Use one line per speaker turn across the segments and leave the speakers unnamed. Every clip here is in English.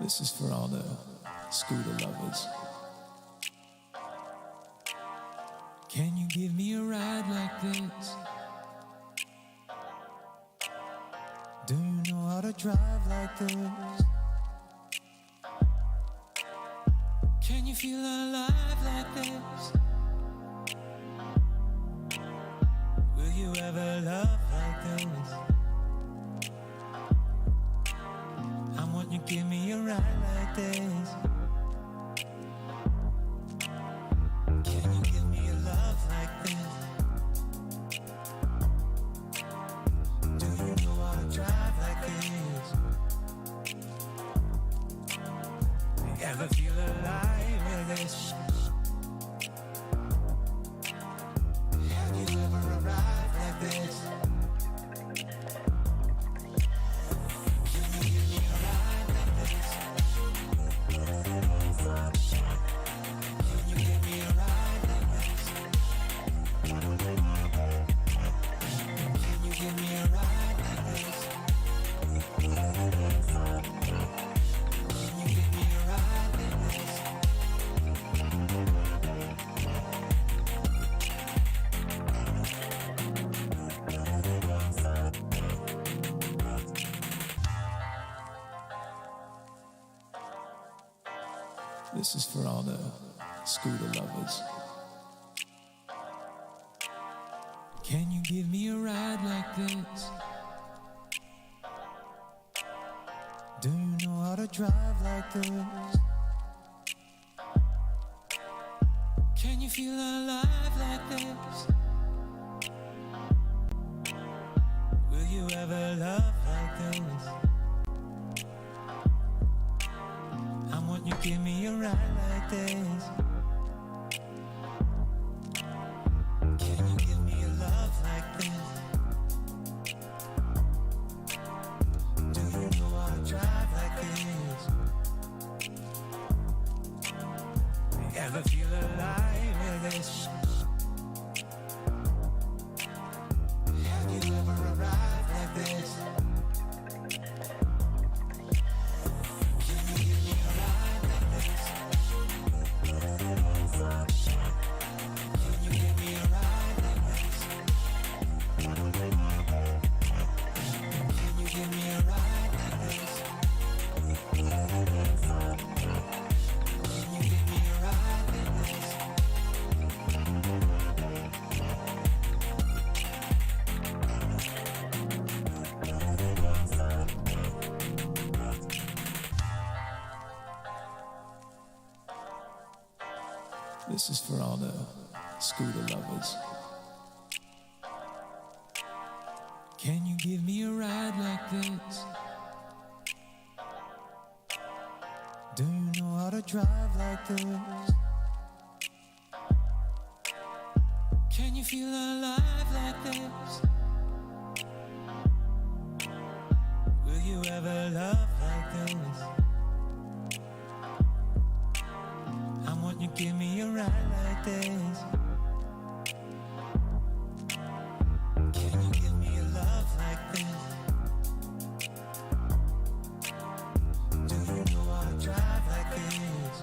This is for all the scooter lovers. Can you give me a ride like this? Do you know how to drive like this? Can you feel alive like this? Will you ever love like this? I want you to give me a ride like this. Can you give me a love like this? Do you know how to drive like this? Ever feel alive with this? Have you ever arrived like this? Can you give me a ride like this? Can you give me a ride like this? Can you give me a ride like this? Can you give me a ride like this? This is for all the scooter lovers. Can you give me a ride like this? Do you know how to drive like this? Can you feel alive like this? Will you ever love like this? I want you to give me a ride like this. Can you give me a love like this? Do you know how to drive like this? Ever feel alive with this? Have you ever arrived like this? Can you give me a ride like this? Can you give me a ride like this? Can you give me a ride like this? Can you give me a ride like this? This is for all the scooter lovers. Can you give me a ride like this? Do you know how to drive like this? Can you feel alive like this? Will you ever love like this? I want you to give me a ride like this. Can you give me a love like this? Do you know how to drive like this?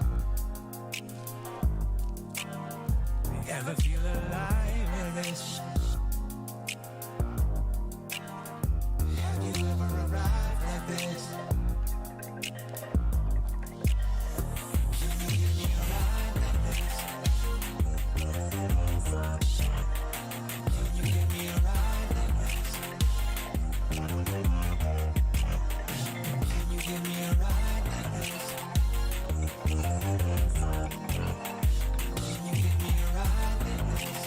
Ever feel alive with this? Have you ever arrived like this? Can you give me a ride like this? Can you give me a ride like this? Can you give me a ride like this? Can you give me a ride like this?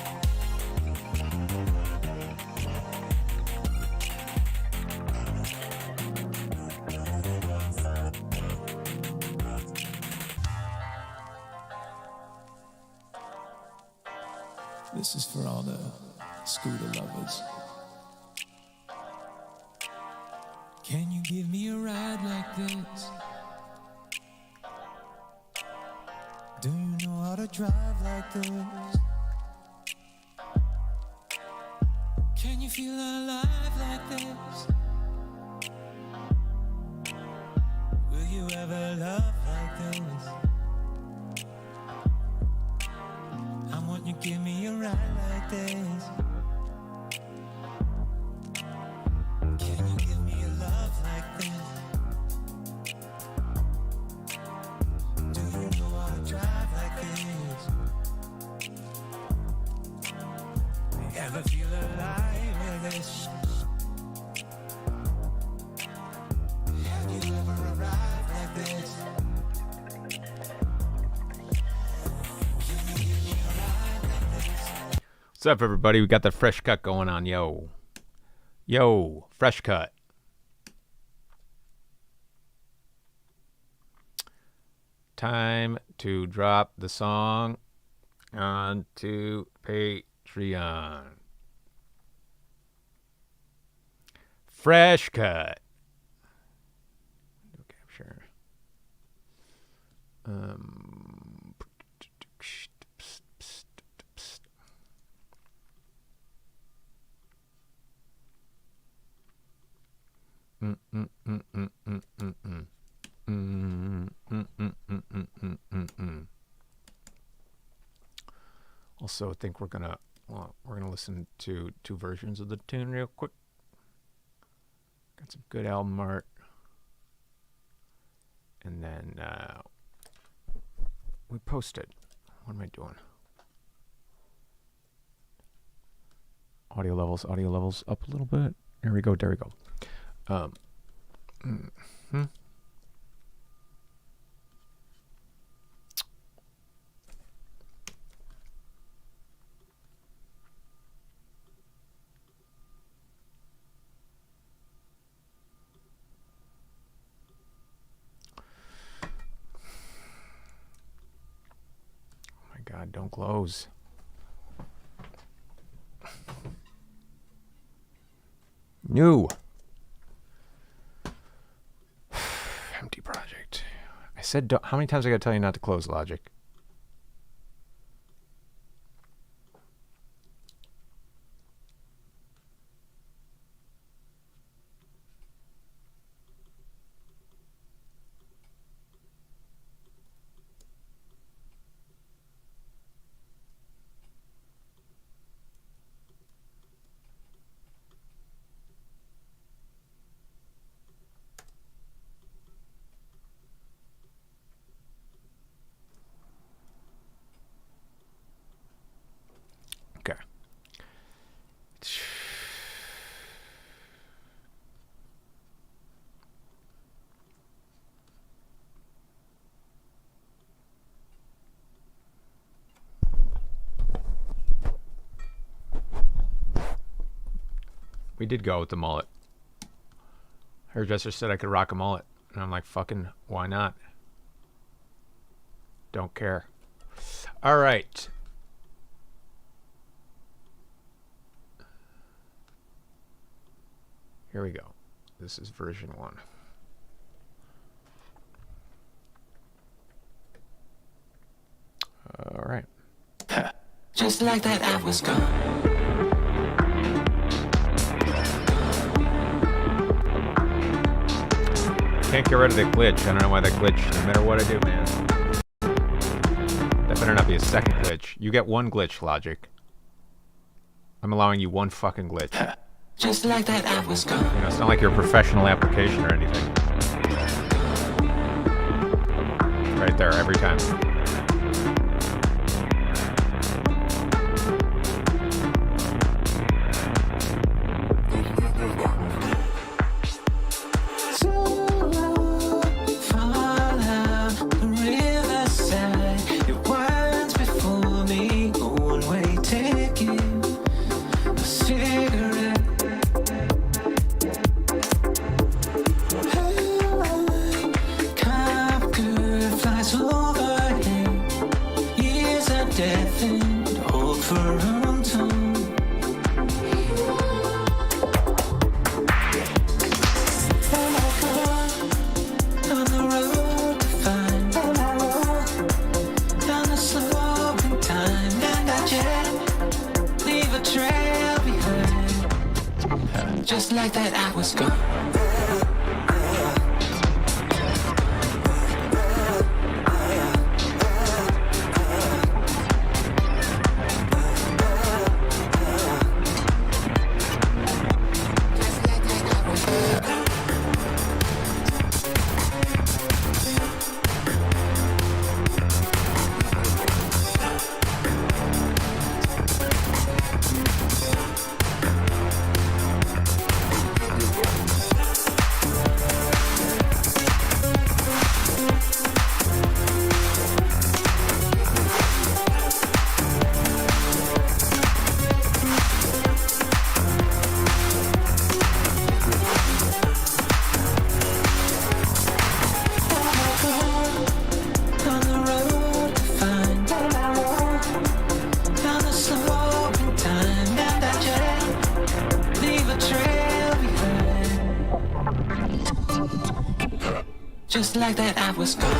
This is for all the scooter lovers. Can you give me a ride like this? Do you know how to drive like this? Can you feel alive like this? Will you you ever love like this? I want you give me a ride like this. Can you give me a love like this? Do you know how to drive like this? Ever feel alive like this? Have you ever arrived like this?
What's up, everybody? We got the fresh cut going on, yo. Yo, fresh cut. Time to drop the song onto Patreon. Fresh cut. Capture. Also, I think we're gonna listen to two versions of the tune real quick. Got some good album art, and then we posted. What am I doing? Audio levels up a little bit. There we go. God, don't close. New. Empty project. I said, how many times I gotta tell you not to close Logic? We did go with the mullet. Hairdresser said I could rock a mullet. And I'm like, fucking, why not? Don't care. All right. Here we go. This is version 1. All right.
Just like that, I was gone.
Can't get rid of the glitch. I don't know why that glitch, no matter what I do, man. That better not be a second glitch. You get one glitch, Logic. I'm allowing you one fucking glitch.
Just like that, I was gone.
You know, it's not like you're a professional application or anything. Right there, every time.
Just like that, I was gone. like that I was gone.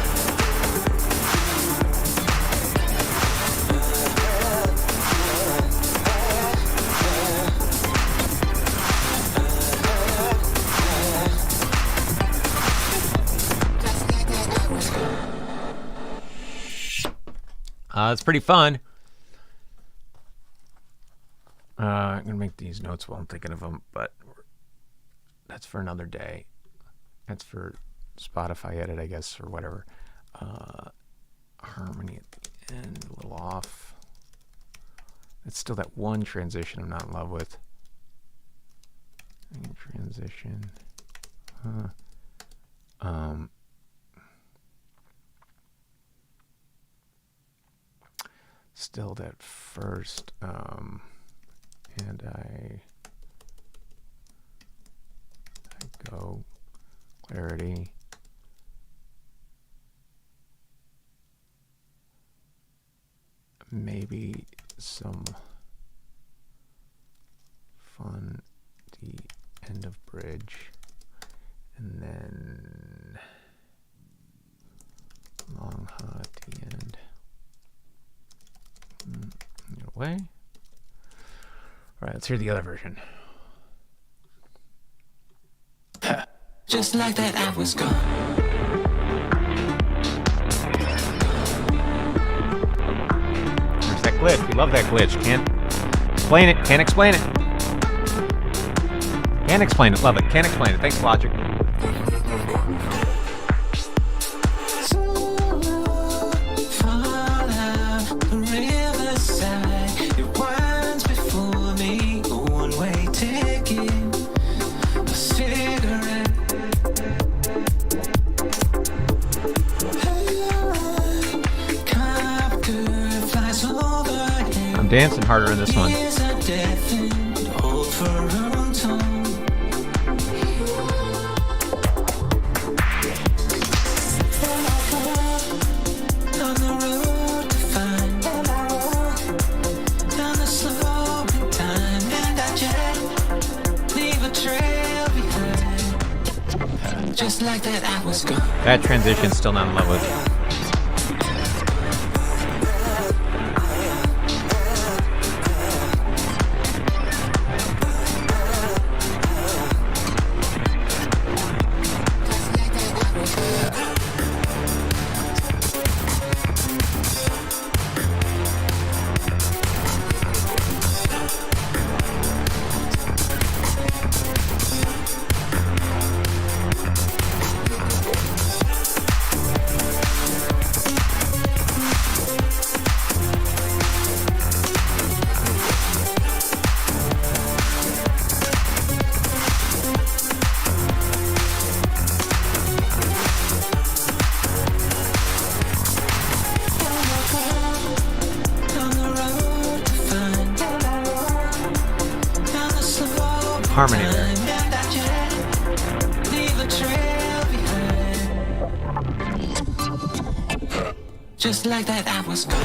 It's pretty fun. I'm going to make these notes while I'm thinking of them, but that's for another day. That's for Spotify edit, I guess, or whatever. Harmony at the end, a little off. It's still that one transition I'm not in love with. Transition. Still that first, and I go clarity. Maybe some fun the end of bridge, and then long ha at the end. Away. All right, let's hear the other version.
Just like that I was gone.
There's that glitch. We love that glitch. Can't explain it. Can't explain it. Can't explain it. Love it. Can't explain it. Thanks, Logic. I'm dancing harder in this one.
Just like that I was gone.
That transition's still not in love with. Harmony there.
Just like that I was gone.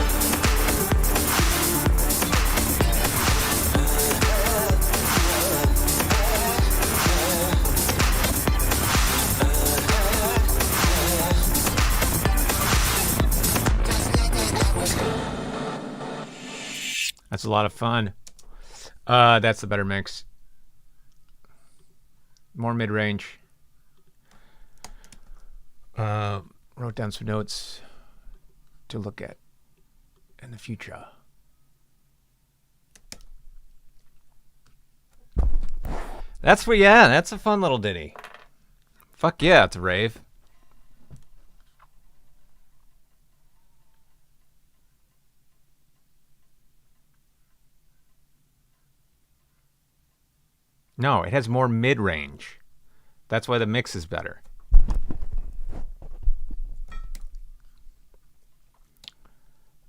That's a lot of fun. That's the better mix. More mid-range. Wrote down some notes to look at in the future. That's what, yeah, that's a fun little ditty. Fuck yeah, it's a rave. No, it has more mid-range. That's why the mix is better.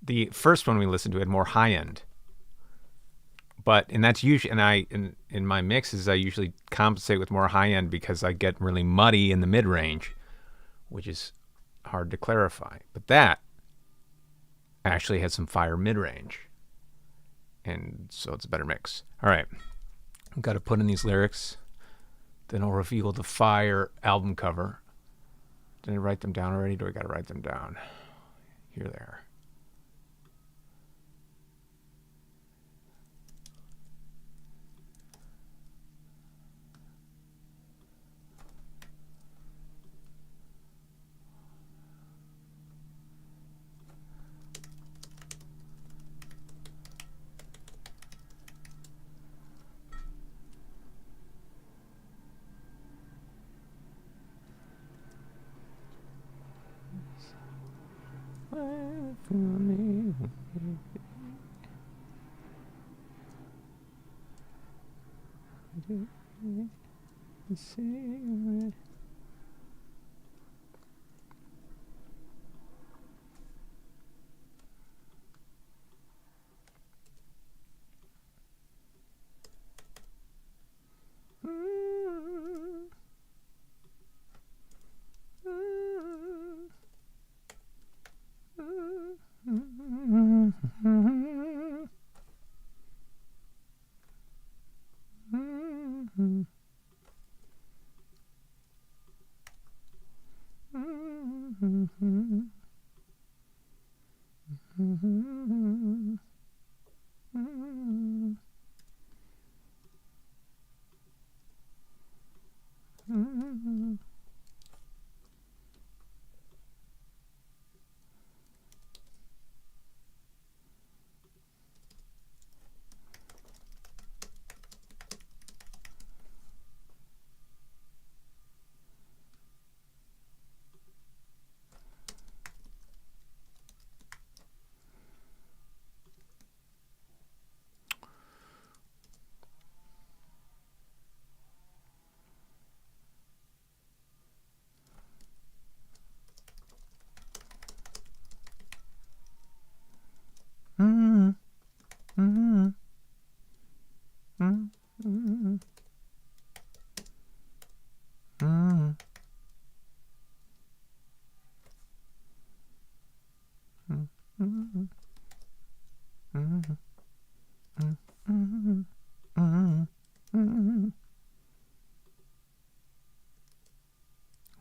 The first one we listened to had more high-end. And that's usually, and in my mixes, I usually compensate with more high-end because I get really muddy in the mid-range, which is hard to clarify. But that actually has some fire mid-range. And so it's a better mix. All right. I've got to put in these lyrics. Then I'll reveal the Fire album cover. Did I write them down already? Do I got to write them down? Here they are.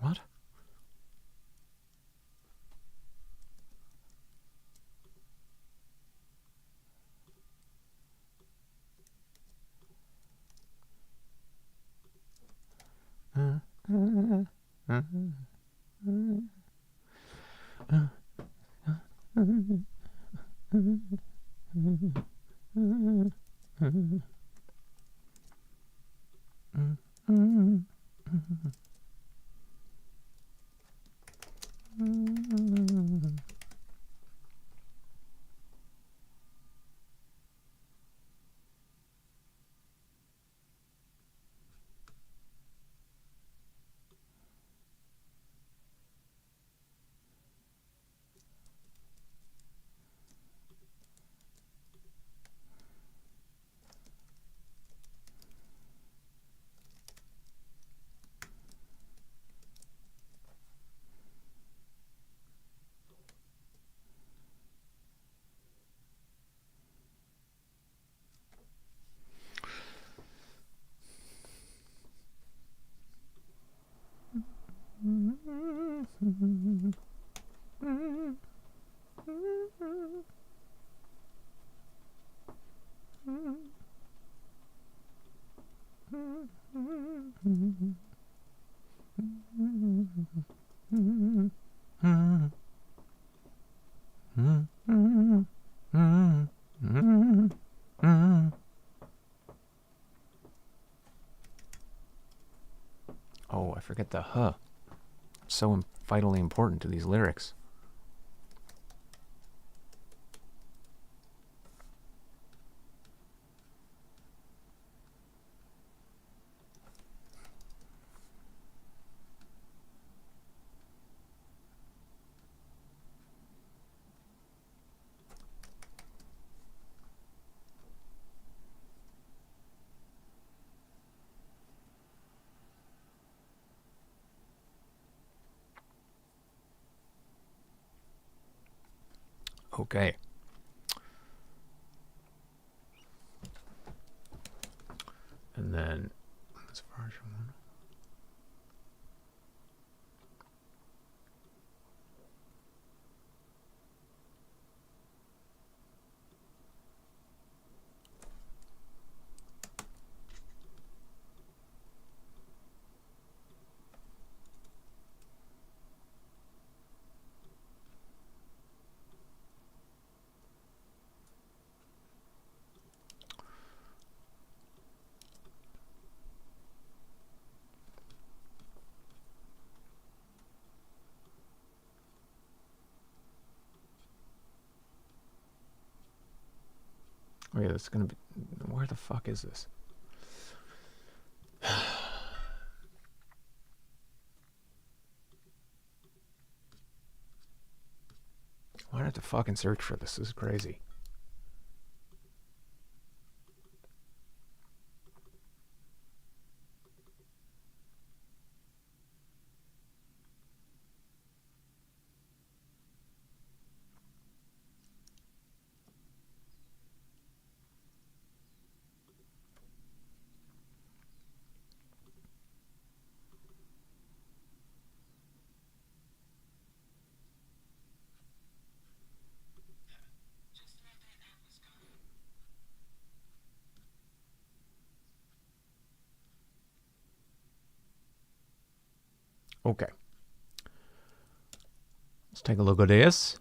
What? Oh, I forget the huh. So vitally important to these lyrics. Okay. And then, as far as you want. Wait, it's gonna be. Where the fuck is this? Why do I have to fucking search for this? This is crazy. Okay. Let's take a look at this.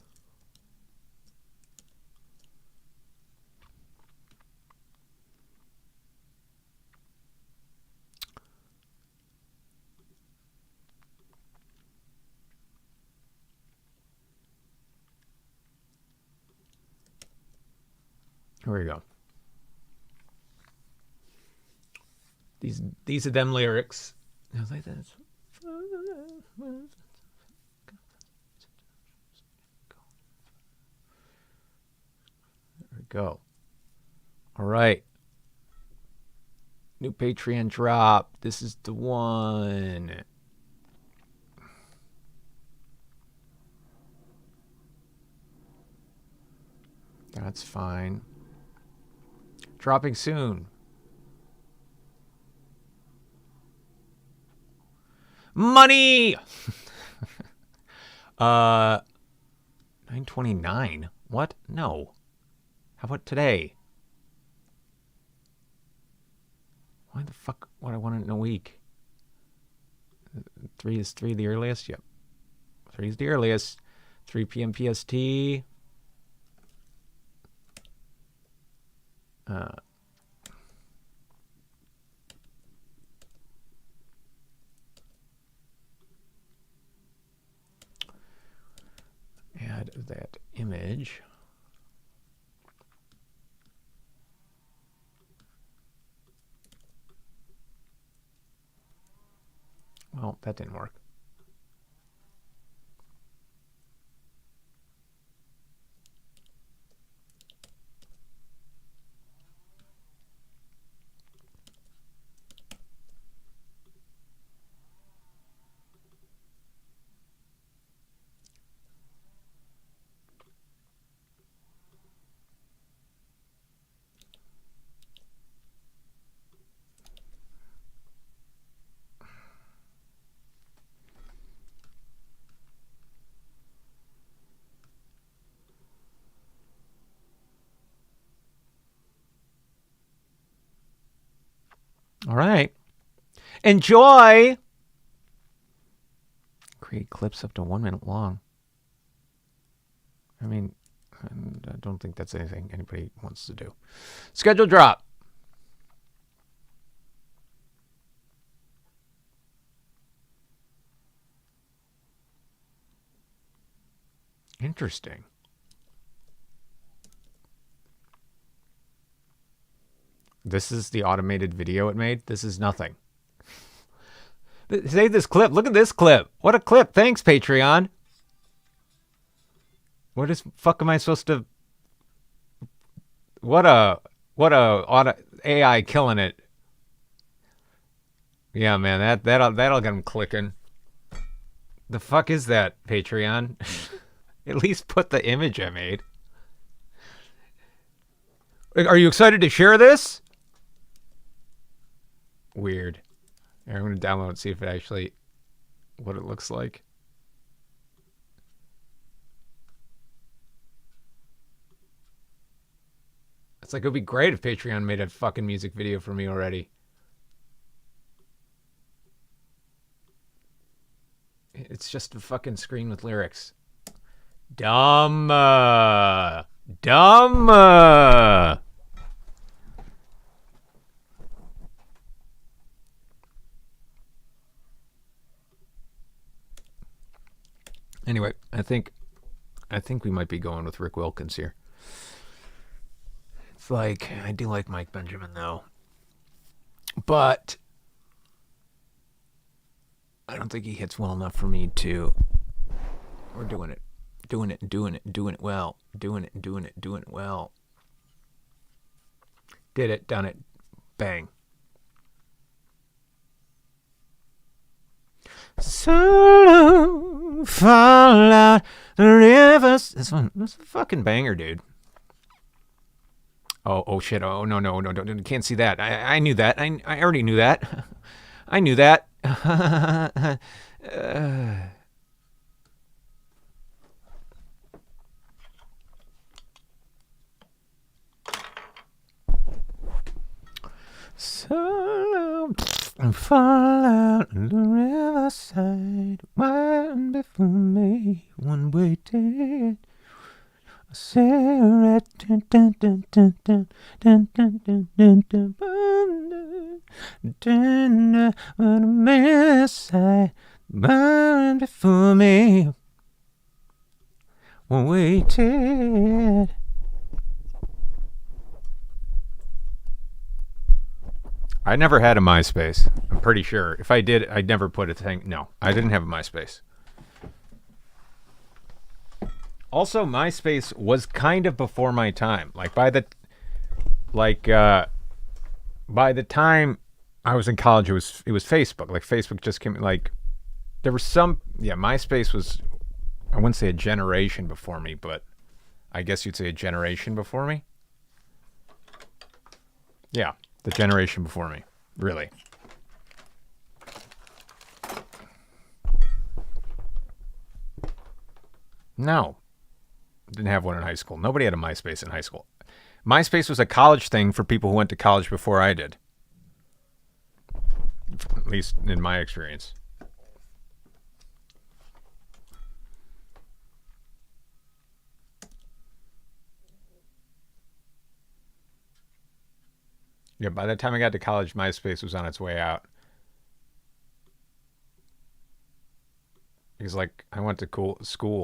Here we go. These are them lyrics. I was like this. There we go. All right. New Patreon drop. This is the one. That's fine. Dropping soon. Money. 9:29. What? No. How about today? Why the fuck would I want it in a week? 3 is 3 the earliest? Yep. 3 is the earliest. 3 p.m. PST. Add that image. Well, that didn't work. All right. Enjoy. Create clips up to 1 minute long. I mean, I don't think that's anything anybody wants to do. Schedule drop. Interesting. This is the automated video it made. This is nothing. Save this clip. Look at this clip. What a clip. Thanks, Patreon. What is fuck am I supposed to? What a auto AI killing it. Yeah, man, that'll get them clicking. The fuck is that, Patreon? At least put the image I made. Are you excited to share this? Weird. Here, I'm going to download and see if it actually, what it looks like. It's like, it would be great if Patreon made a fucking music video for me already. It's just a fucking screen with lyrics. Dumb. Dumb. Anyway, I think we might be going with Rick Wilkins here. like, I do like Mike Benjamin though, but I don't think he hits well enough for me to. We're doing it well, doing it well. Did it, done it, bang. So fall out the rivers. This a fucking banger, dude. Oh shit. Oh no, can't see that. I knew that. I already knew that. I knew that. So fall out the riverside, wine before me, one way ticket. Cigarette, dun dun dun dun dun dun dun dun dun dun dun on the riverside, wine before me, one way ticket. I never had a MySpace. I'm pretty sure. If I did, I'd never put a thing. No, I didn't have a MySpace. Also, MySpace was kind of before my time. By the time I was in college, it was Facebook. Like Facebook just came. There was some. Yeah, MySpace was. I wouldn't say a generation before me, but I guess you'd say a generation before me. Yeah. The generation before me, really. No. Didn't have one in high school. Nobody had a MySpace in high school. MySpace was a college thing for people who went to college before I did. At least in my experience. Yeah, by the time I got to college, MySpace was on its way out. Because I went to school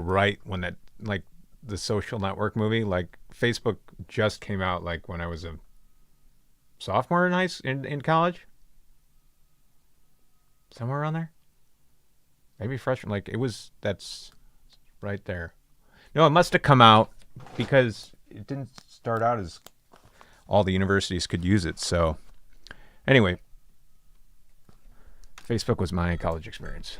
right when that the Social Network movie, Facebook just came out when I was a sophomore in college. Somewhere around there. Maybe freshman. That's right there. No, it must have come out because it didn't start out as all the universities could use it. So anyway, Facebook was my college experience.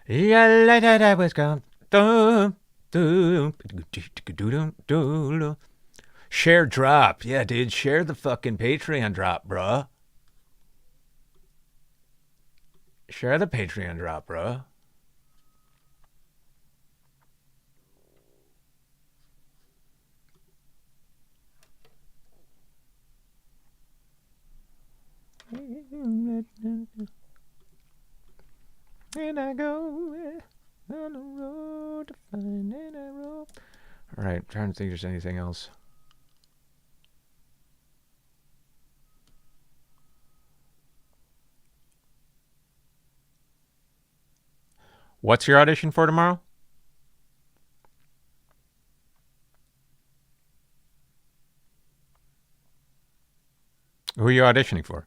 Yeah, that was gone. Share drop. Yeah, dude. Share the fucking Patreon drop, bruh. Share the Patreon drop, bruh. And I go on the road to find an arrow. All right, trying to think if there's anything else. What's your audition for tomorrow? Who are you auditioning for?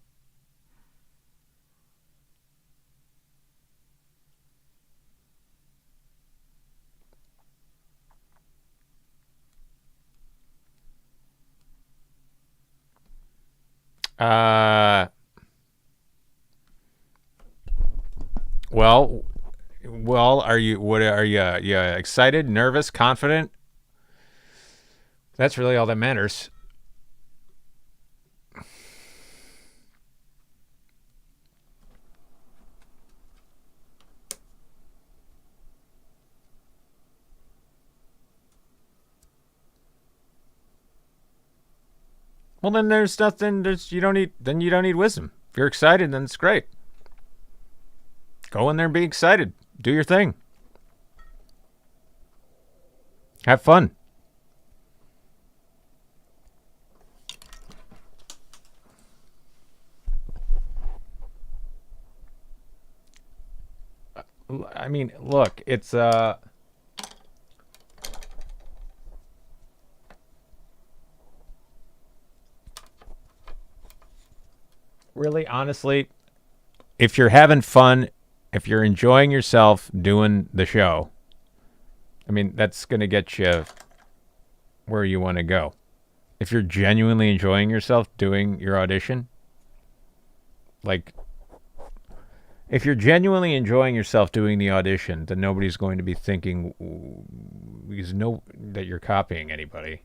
Well, are you excited, nervous, confident? That's really all that matters. Well, then there's nothing. You don't need wisdom. If you're excited, then it's great. Go in there and be excited. Do your thing. Have fun. I mean, look, it's really, honestly, if you're having fun, if you're enjoying yourself doing the show, I mean, that's going to get you where you want to go. If you're genuinely enjoying yourself doing your audition, like, if you're genuinely enjoying yourself doing the audition, then nobody's going to be thinking that you're copying anybody.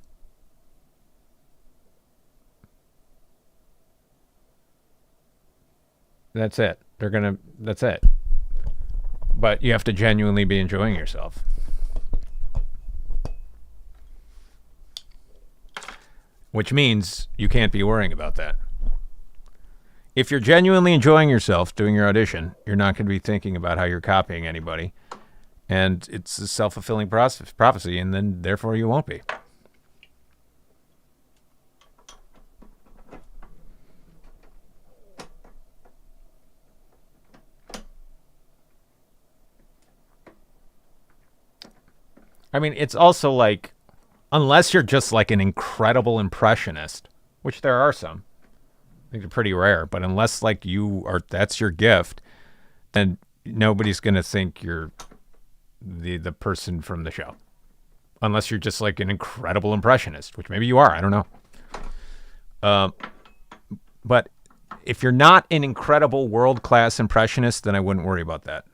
That's it. That's it. But you have to genuinely be enjoying yourself. Which means you can't be worrying about that. If you're genuinely enjoying yourself doing your audition, you're not going to be thinking about how you're copying anybody. And it's a self-fulfilling prophecy, and then therefore you won't be. I mean, it's also like, unless you're just like an incredible impressionist, which there are some. I think they're pretty rare, but unless like that's your gift, then nobody's going to think you're the person from the show. Unless you're just like an incredible impressionist, which maybe you are, I don't know. But if you're not an incredible world-class impressionist, then I wouldn't worry about that.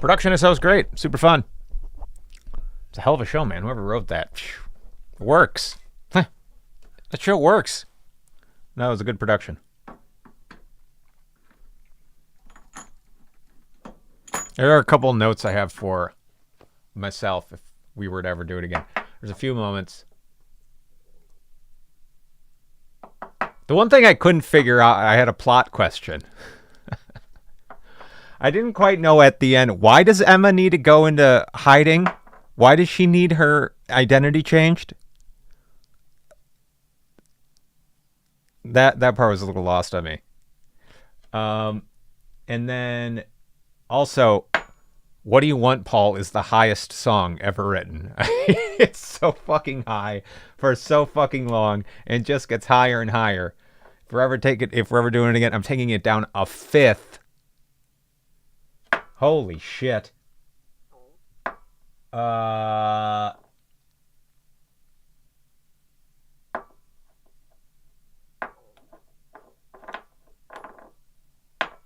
Production is so great. Super fun. It's a hell of a show, man. Whoever wrote that. It works. That show works. No, it was a good production. There are a couple notes I have for myself if we were to ever do it again. There's a few moments. The one thing I couldn't figure out, I had a plot question. I didn't quite know at the end, why does Emma need to go into hiding? Why does she need her identity changed? That part was a little lost on me. And then also, What Do You Want, Paul is the highest song ever written. It's so fucking high for so fucking long and just gets higher and higher. If we're ever doing it again, I'm taking it down a fifth. Holy shit. I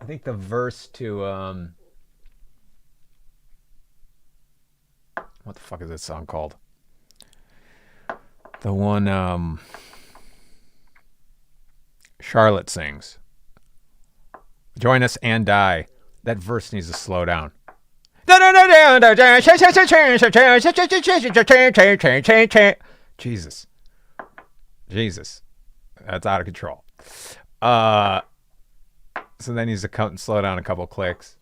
think the verse to what the fuck is this song called? The one Charlotte sings. Join Us and Die. That verse needs to slow down. Jesus. That's out of control. So that needs to come and slow down a couple clicks.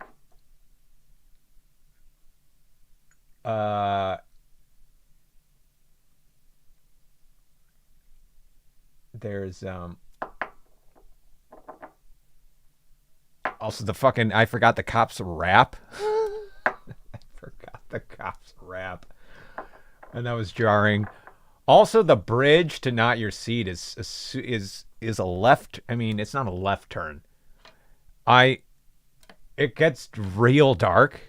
There's also the fucking I forgot the cops rap. I forgot the cops rap, and that was jarring. Also, the bridge to Not Your Seat is a left. I mean, it's not a left turn. It gets real dark,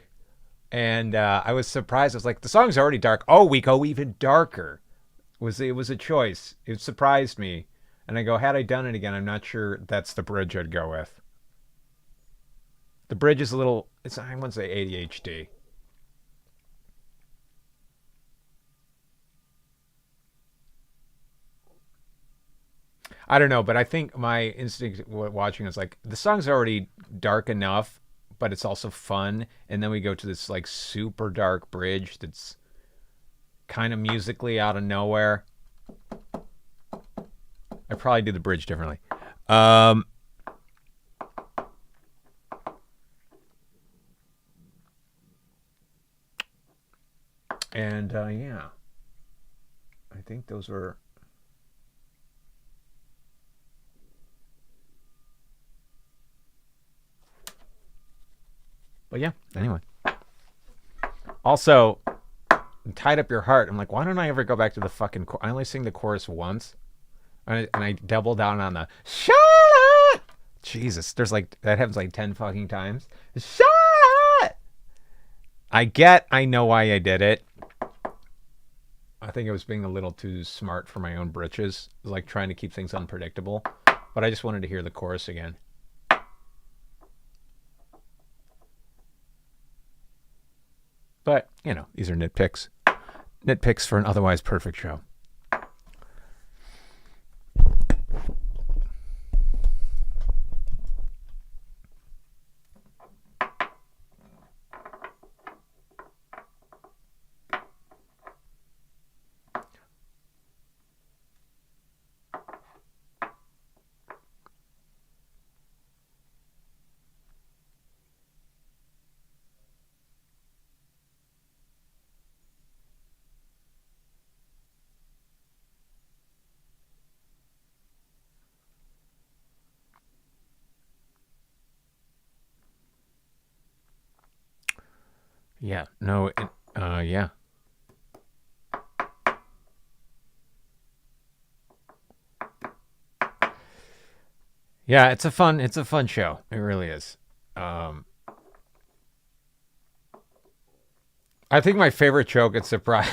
and I was surprised. I was like, the song's already dark. Oh, we go even darker. It was a choice. It surprised me, and I go, had I done it again, I'm not sure that's the bridge I'd go with. The bridge is a little, I wouldn't say ADHD. I don't know, but I think my instinct watching is like the song's already dark enough, but it's also fun. And then we go to this like super dark bridge that's kind of musically out of nowhere. I probably do the bridge differently. And yeah, I think those were. But yeah, anyway. Also, Tied Up Your Heart. I'm like, why don't I ever go back to the fucking chorus? I only sing the chorus once. And I double down on the shut. Jesus, there's like, that happens like 10 fucking times. Shut. I know why I did it. I think I was being a little too smart for my own britches. Like trying to keep things unpredictable. But I just wanted to hear the chorus again. But, you know, these are nitpicks. Nitpicks for an otherwise perfect show. Yeah, no, yeah. Yeah, it's a fun show. It really is. I think my favorite joke at surprise,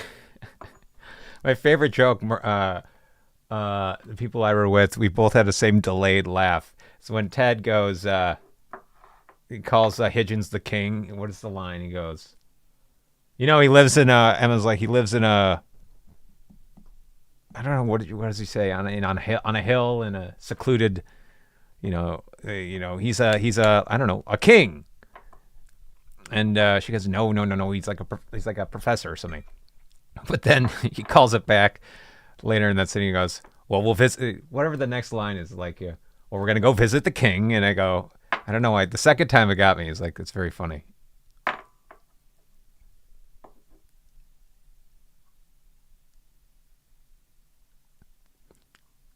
my favorite joke, the people I were with, we both had the same delayed laugh. So when Ted goes, he calls Higgins the king. What is the line? He goes, you know, he lives in Emma's like, he lives in a, I don't know, what does he say? On a hill in a secluded, he's a I don't know, a king. And she goes, no, he's like a professor or something. But then he calls it back later in that scene. He goes, well, we'll visit, whatever the next line is, like, well, we're going to go visit the king. And I go, I don't know why. The second time it got me, it's like, it's very funny.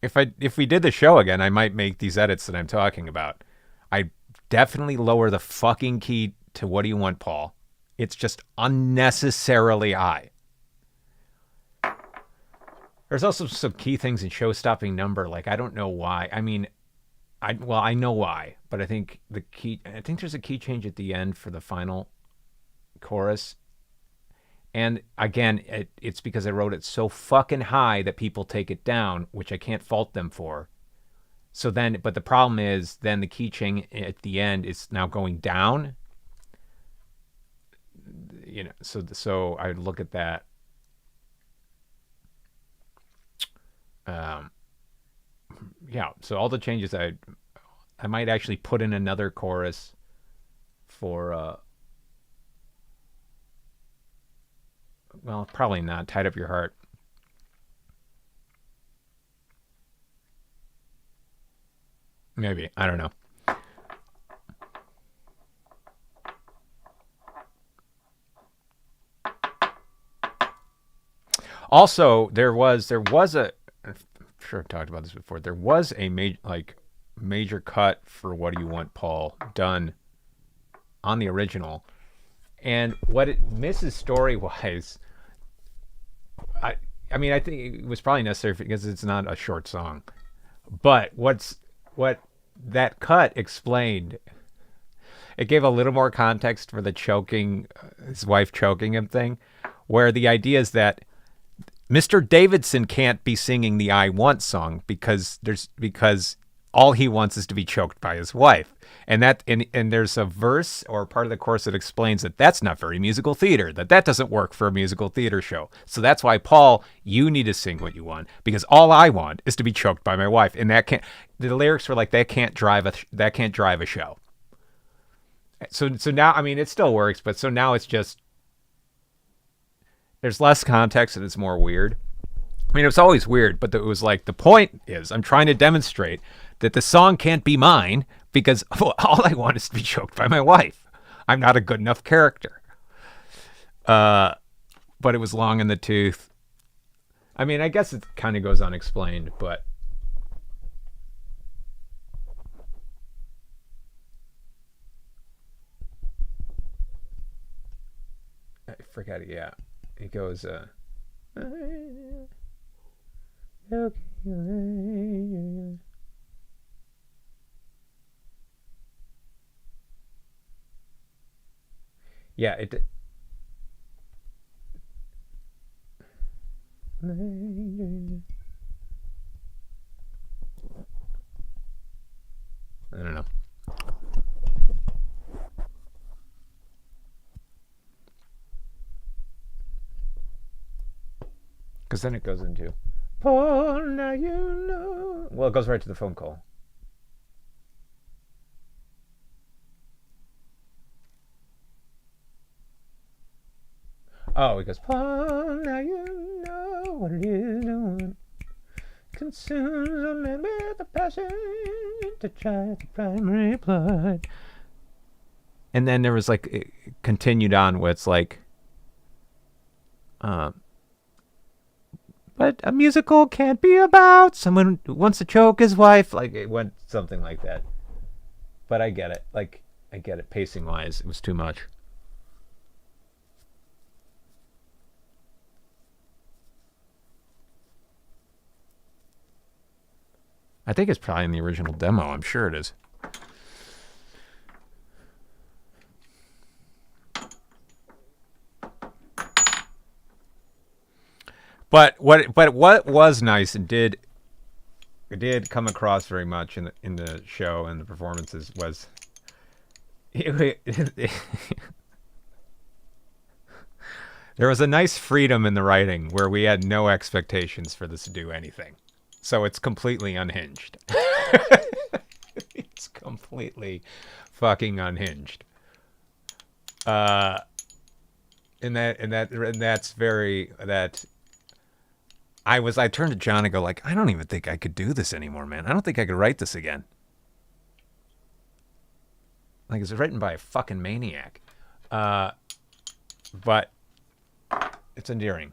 If we did the show again, I might make these edits that I'm talking about. I definitely lower the fucking key to What Do You Want, Paul? It's just unnecessarily high. There's also some key things in show-stopping number. Like, I don't know why. I mean, I know why, but I think there's a key change at the end for the final chorus. And again, it's because I wrote it so fucking high that people take it down, which I can't fault them for. So then, but the problem is then the key change at the end is now going down. You know, so I would look at that. Yeah, so all the changes I might actually put in another chorus for well, probably not. Tied Up Your Heart. Maybe. I don't know. Also, there was a, I'm sure I've talked about this before. There was a major cut for What Do You Want, Paul, done on the original. And what it misses story-wise, I mean, I think it was probably necessary because it's not a short song. But what that cut explained, it gave a little more context for the choking, his wife choking him thing, where the idea is that Mr. Davidson can't be singing the I Want song because all he wants is to be choked by his wife. And there's a verse or part of the course that explains that that's not very musical theater, that doesn't work for a musical theater show. So that's why, Paul, you need to sing what you want, because all I want is to be choked by my wife. And that can't, the lyrics were like, that can't drive a show. So now, I mean, it still works, but so now it's just, there's less context and it's more weird. I mean, it was always weird, but it was like, the point is, I'm trying to demonstrate that the song can't be mine because all I want is to be choked by my wife. I'm not a good enough character. But it was long in the tooth. I mean, I guess it kind of goes unexplained, but I forgot it. Yeah, it goes. Yeah, it. I don't know. Because then it goes into, Paul, now you know. Well, it goes right to the phone call. Oh, it goes, Paul, now you know what it is doing. Consumes a man with a passion to try the primary plot. And then there was like, it continued on where it's like, but a musical can't be about someone who wants to choke his wife. Like, it went something like that. But I get it. Like, I get it. Pacing wise, it was too much. I think it's probably in the original demo. I'm sure it is. But what was nice and did come across very much in the show and the performances was there was a nice freedom in the writing where we had no expectations for this to do anything. So it's completely unhinged. It's completely fucking unhinged. And that's very that I turned to John and go like, I don't even think I could do this anymore, man. I don't think I could write this again. Like, it's written by a fucking maniac. But it's endearing.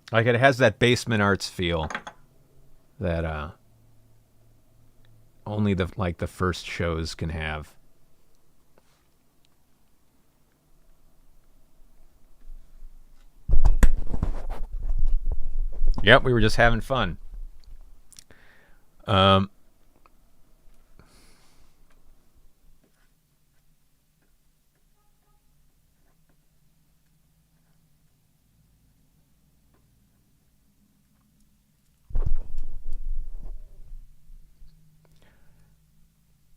Like, it has that basement arts feel that only the first shows can have. Yep, we were just having fun.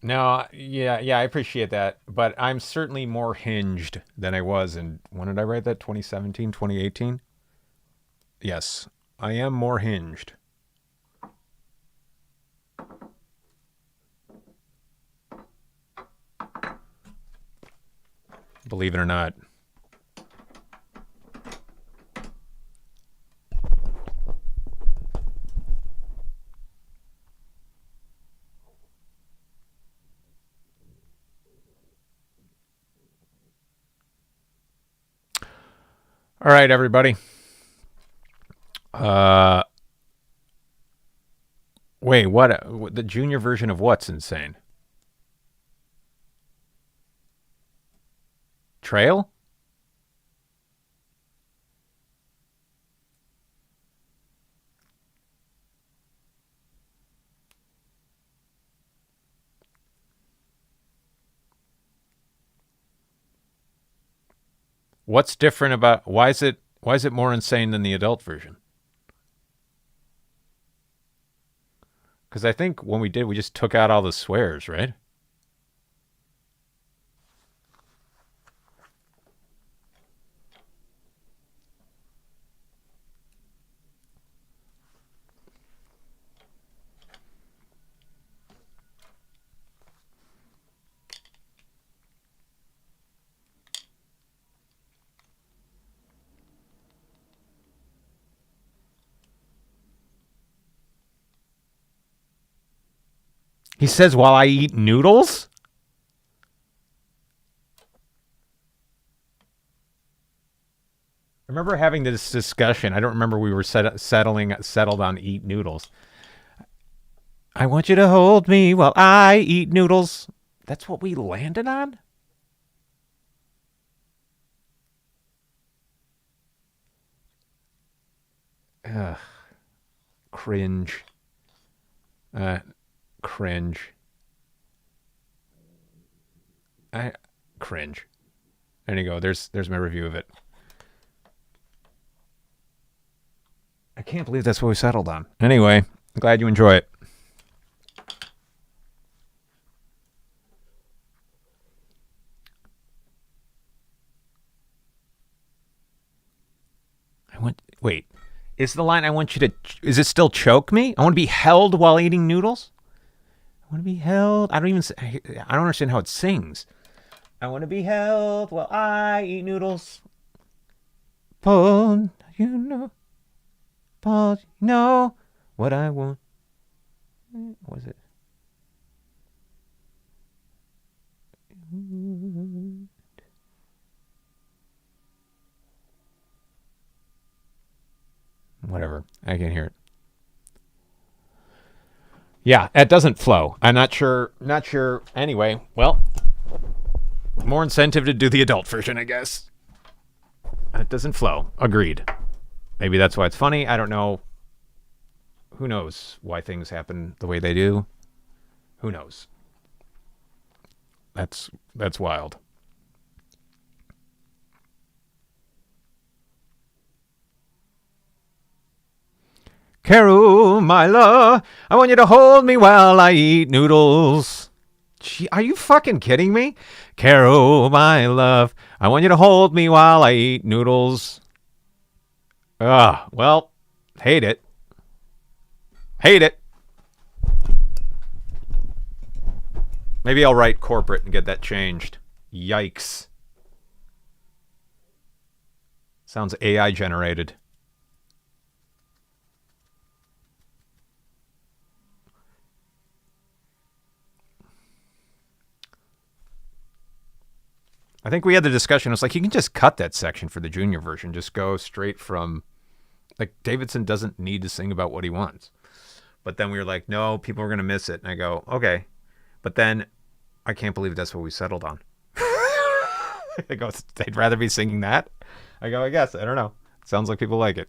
No, yeah, I appreciate that, but I'm certainly more hinged than I was in, when did I write that? 2017, 2018? Yes, I am more hinged. Believe it or not. All right, everybody. Wait, what? The junior version of what's insane? Trail? What's different about why is it more insane than the adult version? Because I think when we just took out all the swears, right? He says, while I eat noodles? I remember having this discussion. I don't remember we were settled on eat noodles. I want you to hold me while I eat noodles. That's what we landed on? Ugh. Cringe. Cringe. Cringe. There you go. There's my review of it. I can't believe that's what we settled on. Anyway, I'm glad you enjoy it. Wait. Is the line I want you to... Is it still choke me? I want to be held while eating noodles? I want to be held... I don't understand how it sings. I want to be held while I eat noodles. Paul, you know what I want. What was it? Whatever. I can hear it. Yeah, it doesn't flow. I'm not sure. Anyway, well, more incentive to do the adult version, I guess. It doesn't flow. Agreed. Maybe that's why it's funny. I don't know. Who knows why things happen the way they do? Who knows? That's wild. Carol, my love, I want you to hold me while I eat noodles. Gee, are you fucking kidding me? Carol, my love, I want you to hold me while I eat noodles. Well, hate it. Hate it. Maybe I'll write corporate and get that changed. Yikes. Sounds AI generated. I think we had the discussion. It's like, you can just cut that section for the junior version. Just go straight from... Like, Davidson doesn't need to sing about what he wants. But then we were like, no, people are going to miss it. And I go, okay. But then I can't believe that's what we settled on. I go, they'd rather be singing that? I go, I guess. I don't know. Sounds like people like it.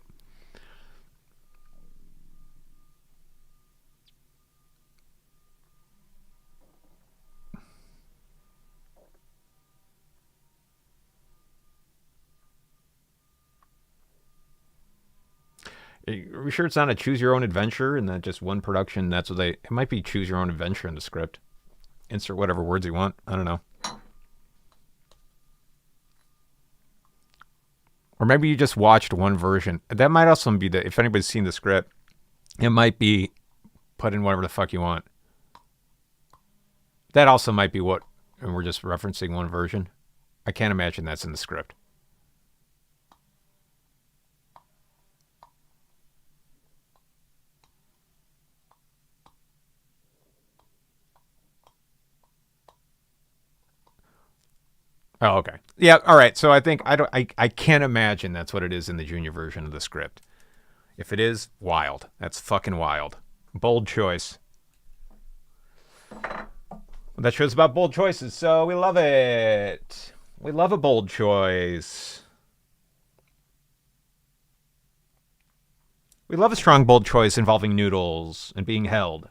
Are we sure it's not a choose your own adventure and that just one production? That's what it might be choose your own adventure in the script. Insert whatever words you want. I don't know. Or maybe you just watched one version. That might also be if anybody's seen the script, it might be put in whatever the fuck you want. That also might be and we're just referencing one version. I can't imagine that's in the script. Oh, okay. Yeah, all right. So I think I can't imagine that's what it is in the junior version of the script. If it is, wild. That's fucking wild. Bold choice. Well, that show's about bold choices, so we love it. We love a bold choice. We love a strong, bold choice involving noodles and being held.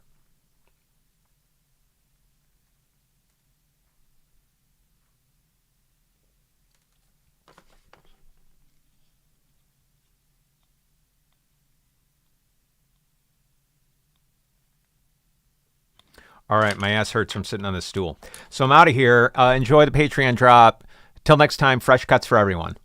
All right, my ass hurts from sitting on this stool. So I'm out of here. Enjoy the Patreon drop. Till next time, fresh cuts for everyone.